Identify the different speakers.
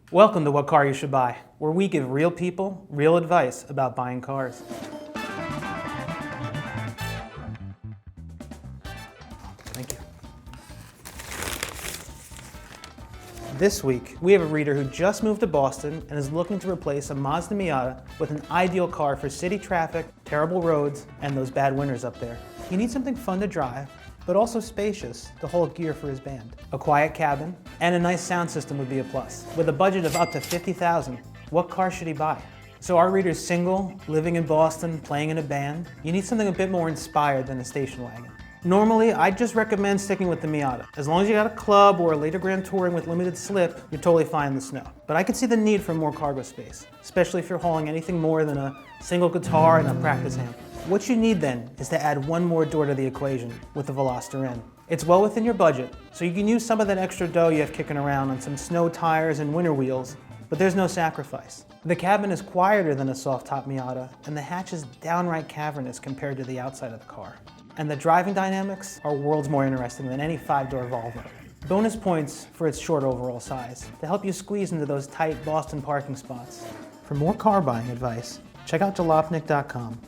Speaker 1: Welcome to What Car You Should Buy, where we give real people real advice about buying cars. Thank you. This week, we have a reader who just moved to Boston and is looking to replace a Mazda Miata with an ideal car for city traffic, terrible roads, and those bad winters up there. He needs something fun to drive, but also spacious to hold gear for his band. A quiet cabin and a nice sound system would be a plus. With a budget of up to $50,000, what car should he buy? So our reader's single, living in Boston, playing in a band. You need something a bit more inspired than a station wagon. Normally, I'd just recommend sticking with the Miata. As long as you got a club or a later grand touring with limited slip, you're totally fine in the snow. But I can see the need for more cargo space, especially if you're hauling anything more than a single guitar and a practice amp. What you need then is to add one more door to the equation with the Veloster N. It's well within your budget, so you can use some of that extra dough you have kicking around on some snow tires and winter wheels, but there's no sacrifice. The cabin is quieter than a soft-top Miata, and the hatch is downright cavernous compared to the outside of the car. And the driving dynamics are worlds more interesting than any 5-door Volvo. Bonus points for its short overall size to help you squeeze into those tight Boston parking spots. For more car buying advice, check out Jalopnik.com.